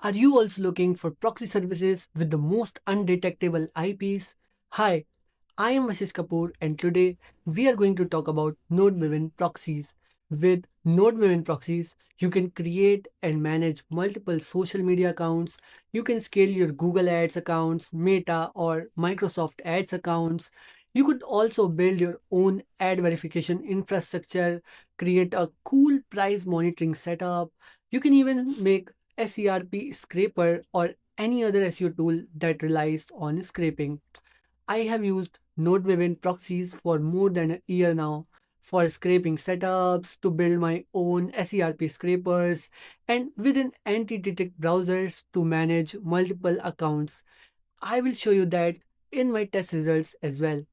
Are you also looking for proxy services with the most undetectable IPs? Hi, I am Ashish Kapoor and today we are going to talk about NodeMaven Proxies. With NodeMaven Proxies, you can create and manage multiple social media accounts. You can scale your Google Ads accounts, Meta or Microsoft Ads accounts. You could also build your own ad verification infrastructure, create a cool price monitoring setup. You can even make SERP scraper or any other SEO tool that relies on scraping. I have used NodeMaven proxies for more than a year now for scraping setups, to build my own SERP scrapers, and within anti-detect browsers to manage multiple accounts. I will show you that in my test results as well.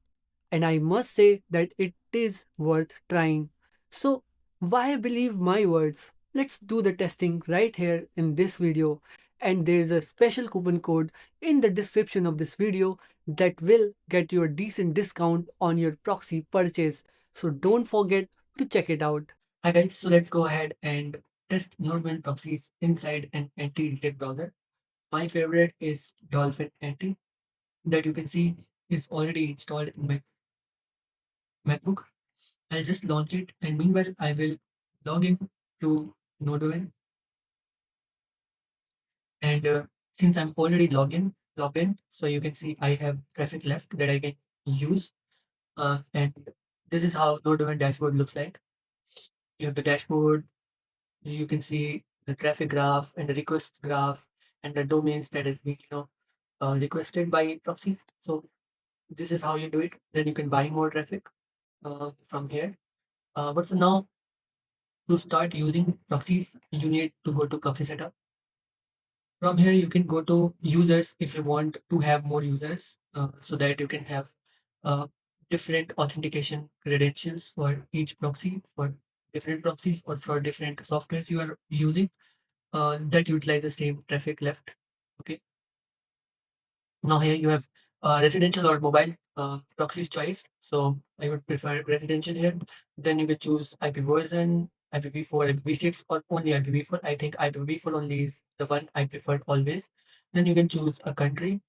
And I must say that it is worth trying. So, why believe my words? Let's do the testing right here in this video. And there is a special coupon code in the description of this video that will get you a decent discount on your proxy purchase. So don't forget to check it out. Hi guys, so let's go ahead and test NodeMaven proxies inside an anti-detect browser. My favorite is Dolphin Anty that you can see is already installed in my MacBook. I'll just launch it, and meanwhile I will log in to NodeMaven. And since I'm already logged in, so you can see I have traffic left that I can use. And this is how NodeMaven dashboard looks like. You have the dashboard. You can see the traffic graph and the request graph and the domains that has been requested by proxies. So this is how you do it. Then you can buy more traffic from here. But for now, to start using proxies, you need to go to proxy setup. From here, you can go to users if you want to have more users so that you can have uh, different authentication credentials for each proxy, for different proxies or for different softwares you are using that utilize the same traffic left. Okay. Now here you have residential or mobile proxies choice. So I would prefer residential here. Then you can choose IP version, IPv4, IPv6, or only IPv4. I think IPv4 only is the one I prefer always. Then you can choose a country.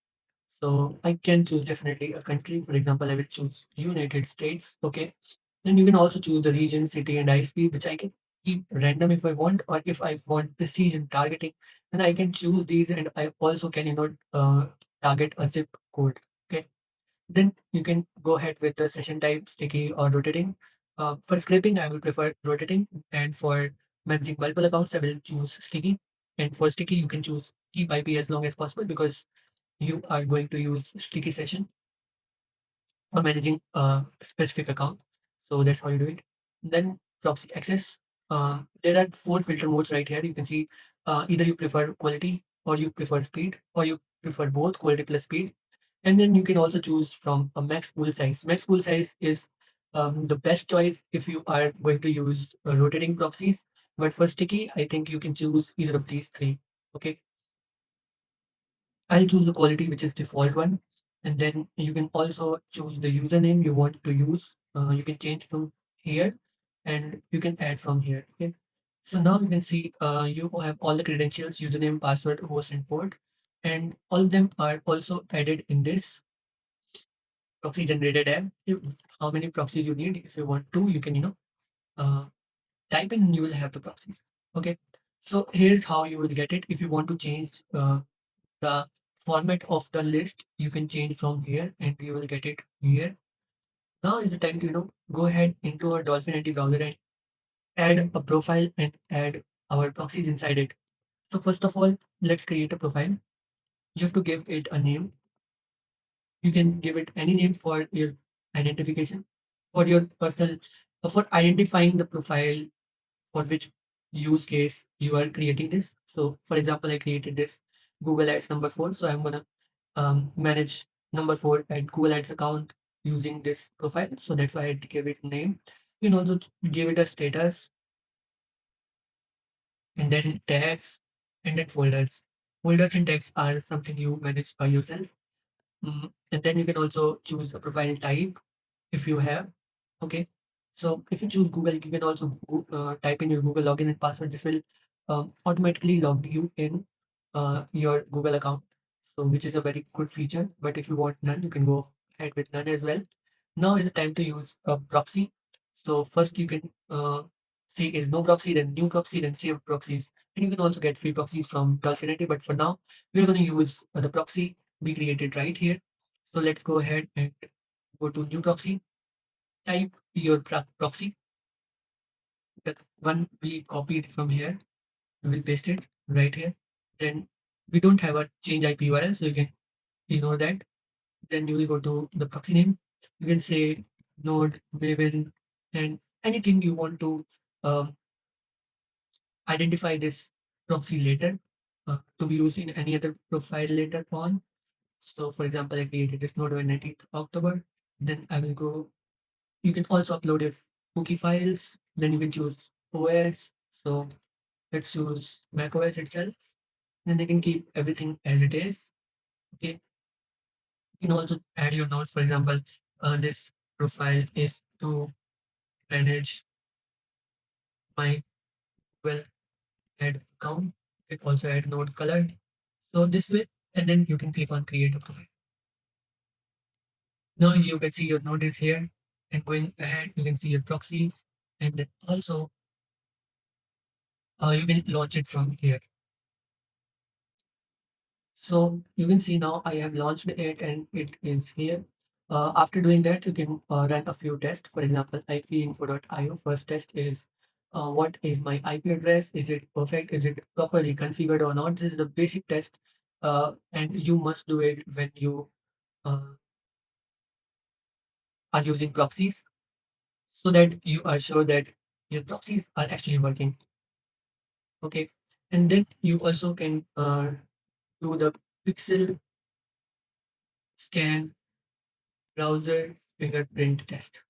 So I can choose definitely a country. For example, I will choose United States. Okay. Then you can also choose the region, city, and ISP, which I can keep random if I want, or if I want precision targeting, then I can choose these, and I also can, target a zip code. Okay. Then you can go ahead with the session type, sticky or rotating. For scraping, I will prefer rotating, and for managing multiple accounts, I will choose sticky. And for sticky, you can choose keep IP as long as possible because you are going to use sticky session for managing a specific account. So that's how you do it. Then proxy access. There are four filter modes right here. You can see either you prefer quality or you prefer speed or you prefer both quality plus speed. And then you can also choose from a max pool size. Max pool size is the best choice if you are going to use rotating proxies. But for sticky, I think you can choose either of these three. Okay. I'll choose the quality, which is default one. And then you can also choose the username you want to use. You can change from here and you can add from here. Okay. So now you can see you have all the credentials, username, password, host, and port. And all of them are also added in this proxy generated app. How many proxies you need. If you want two, you can, uh, type in and you will have the proxies. Okay. So here's how you will get it. If you want to change the format of the list, you can change from here and you will get it here. Now is the time to go ahead into our Dolphin Anty browser and add a profile and add our proxies inside it. So first of all, let's create a profile. You have to give it a name. You can give it any name for your identification, for your personal, for identifying the profile for which use case you are creating this. So for example, I created this Google Ads number 4. So I'm gonna manage number 4 at Google Ads account using this profile. So that's why I give it name. You can also give it a status and then tags and then folders. Folders and tags are something you manage by yourself. And then you can also choose a profile type if you have. Okay. So if you choose Google, you can also type in your Google login and password. This will automatically log you in. your Google account. So which is a very good feature. But if you want none, you can go ahead with none as well. Now is the time to use a proxy. So first you can see is no proxy, then new proxy, then save proxies. And you can also get free proxies from Dolphin Anty. But for now, we're going to use the proxy we created right here. So let's go ahead and go to new proxy. Type your proxy, the one we copied from here. We will paste it right here. Then we don't have a change IP URL, so you can ignore that. Then you will go to the proxy name. You can say NodeMaven and anything you want to um, identify this proxy later to be used in any other profile later on. So for example, I created this node on 19th October. Then I will go. You can also upload your cookie files. Then you can choose OS. So let's choose Mac OS itself. Then they can keep everything as it is. Okay. You can also add your notes. For example, this profile is to manage my Google Ad account. You can also add node color. So this way, and then you can click on create a profile. Now you can see your node is here, and going ahead, you can see your proxy, and then also you can launch it from here. So you can see now I have launched it and it is here. After doing that, you can run a few tests. For example, ipinfo.io. First test is what is my IP address? Is it perfect? Is it properly configured or not? This is the basic test, and you must do it when you uh, are using proxies so that you are sure that your proxies are actually working. Okay, and then you also can do the pixel scan browser fingerprint test.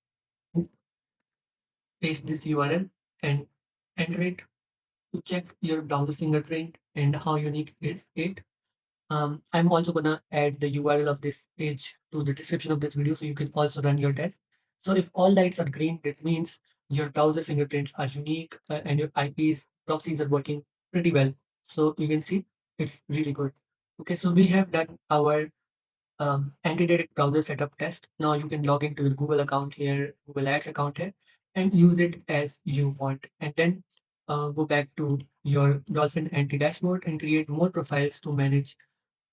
Paste this URL and enter it to check your browser fingerprint and how unique is it. I'm also gonna add the URL of this page to the description of this video so you can also run your test. So if all lights are green, that means your browser fingerprints are unique and your IPs proxies are working pretty well. So you can see it's really good. Okay, so we have done our anti-detect browser setup test. Now you can log into your Google account here, Google Ads account here, and use it as you want. And then go back to your Dolphin Anty dashboard and create more profiles to manage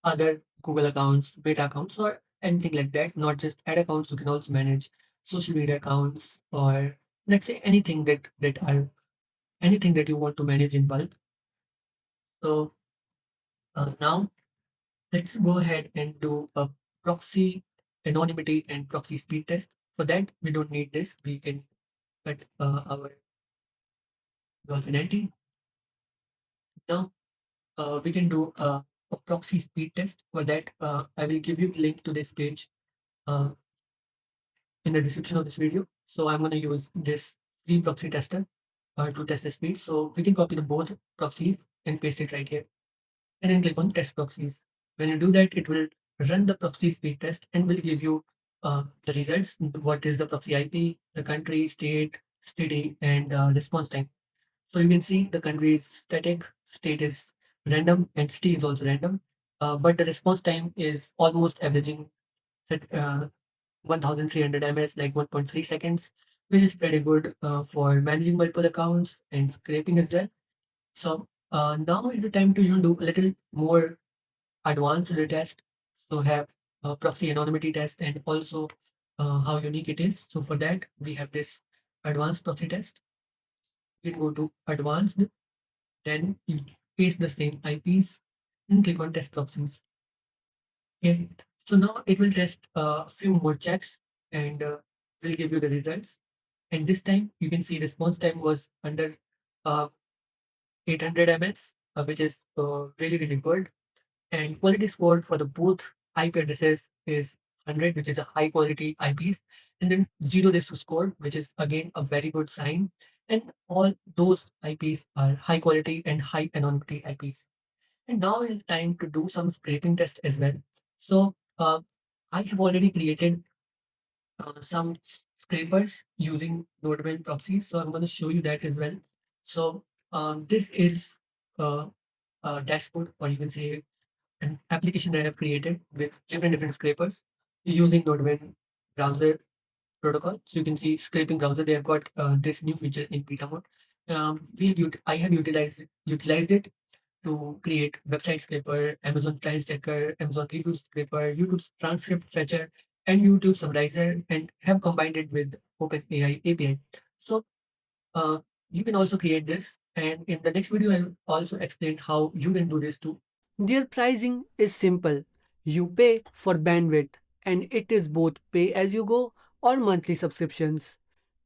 other Google accounts, beta accounts, or anything like that. Not just ad accounts, you can also manage social media accounts or let's say anything that you want to manage in bulk. So now let's go ahead and do a proxy anonymity and proxy speed test. For that, we don't need this. We can cut our Dolphin Anty. Now, we can do a proxy speed test. For that, I will give you the link to this page uh, in the description of this video. So I'm going to use this free proxy tester to test the speed. So we can copy the both proxies and paste it right here. And then click on test proxies. When you do that, it will run the proxy speed test and will give you the results. What is the proxy IP, the country, state, city, and response time. So you can see the country is static, state is random, and city is also random. But the response time is almost averaging at 1300 ms, like 1.3 seconds, which is pretty good for managing multiple accounts and scraping as well. So now is the time to do a little more advanced test. So have a proxy anonymity test and also how unique it is. So for that we have this advanced proxy test. You go to advanced, then you paste the same IPs and click on test proxies. Okay. So now it will test a few more checks and will give you the results. And this time you can see response time was under uh, 800 ms, which is really good. And quality score for the both IP addresses is 100, which is a high quality IPs, and then 0 this score, which is again a very good sign. And all those IPs are high quality and high anonymity IPs. And now is time to do some scraping test as well. So I have already created some scrapers using NodeMaven Proxies. So I'm going to show you that as well. So this is dashboard, or you can say an application that I have created with different scrapers using NodeMaven browser protocol. So you can see scraping browser. They have got this new feature in beta mode. I have utilized it to create website scraper, Amazon price checker, Amazon review scraper, YouTube transcript fetcher, and YouTube summarizer, and have combined it with OpenAI API. So uh, you can also create this, and in the next video, I'll also explain how you can do this too. Their pricing is simple. You pay for bandwidth, and it is both pay as you go or monthly subscriptions.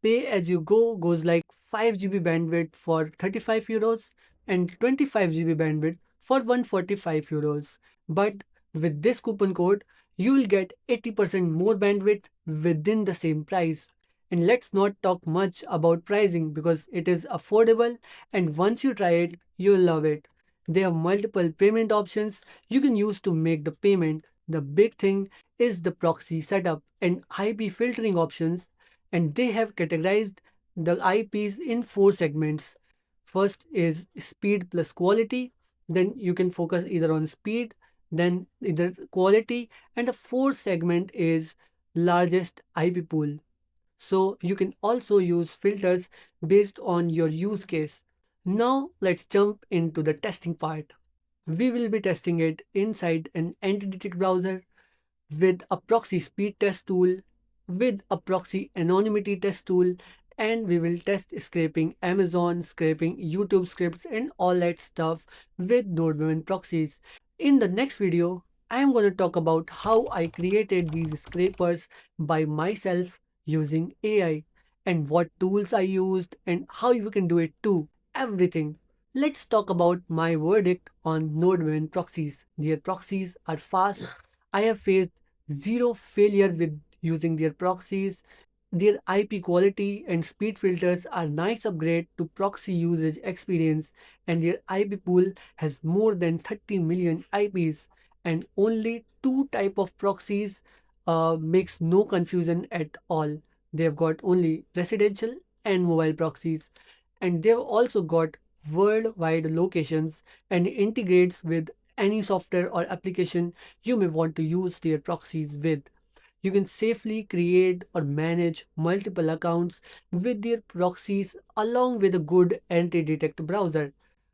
Pay as you go goes like 5 GB bandwidth for 35 euros and 25 GB bandwidth for 145 euros. But with this coupon code, you will get 80% more bandwidth within the same price. And let's not talk much about pricing because it is affordable, and once you try it, you'll love it. There are multiple payment options you can use to make the payment. The big thing is the proxy setup and IP filtering options, and they have categorized the IPs in four segments. First is speed plus quality, then you can focus either on speed, then either quality, and the fourth segment is largest IP pool. So you can also use filters based on your use case. Now let's jump into the testing part. We will be testing it inside an anti-detect browser with a proxy speed test tool, with a proxy anonymity test tool, and we will test scraping Amazon, scraping YouTube scripts, and all that stuff with NodeMaven proxies. In the next video, I am going to talk about how I created these scrapers by myself using AI, and what tools I used, and how you can do it too. Everything. Let's talk about my verdict on NodeMaven proxies. Their proxies are fast. I have faced zero failure with using their proxies. Their IP quality and speed filters are nice upgrade to proxy usage experience, and their IP pool has more than 30 million IPs, and only two type of proxies makes no confusion at all. They've got only residential and mobile proxies, and they've also got worldwide locations and integrates with any software or application you may want to use their proxies with. You can safely create or manage multiple accounts with their proxies along with a good anti-detect browser.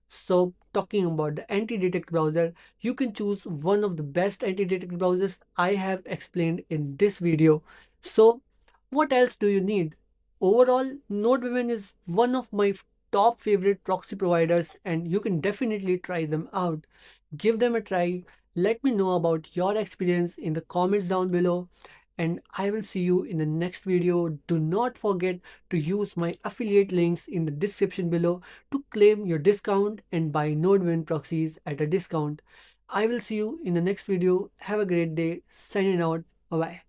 So, talking about the anti-detect browser, you can choose one of the best anti-detect browsers I have explained in this video. So, what else do you need? Overall, NodeMaven is one of my top favorite proxy providers, and you can definitely try them out. Give them a try. Let me know about your experience in the comments down below, and I will see you in the next video. Do not forget to use my affiliate links in the description below to claim your discount and buy NodeMaven proxies at a discount. I will see you in the next video. Have a great day. Signing out. Bye bye.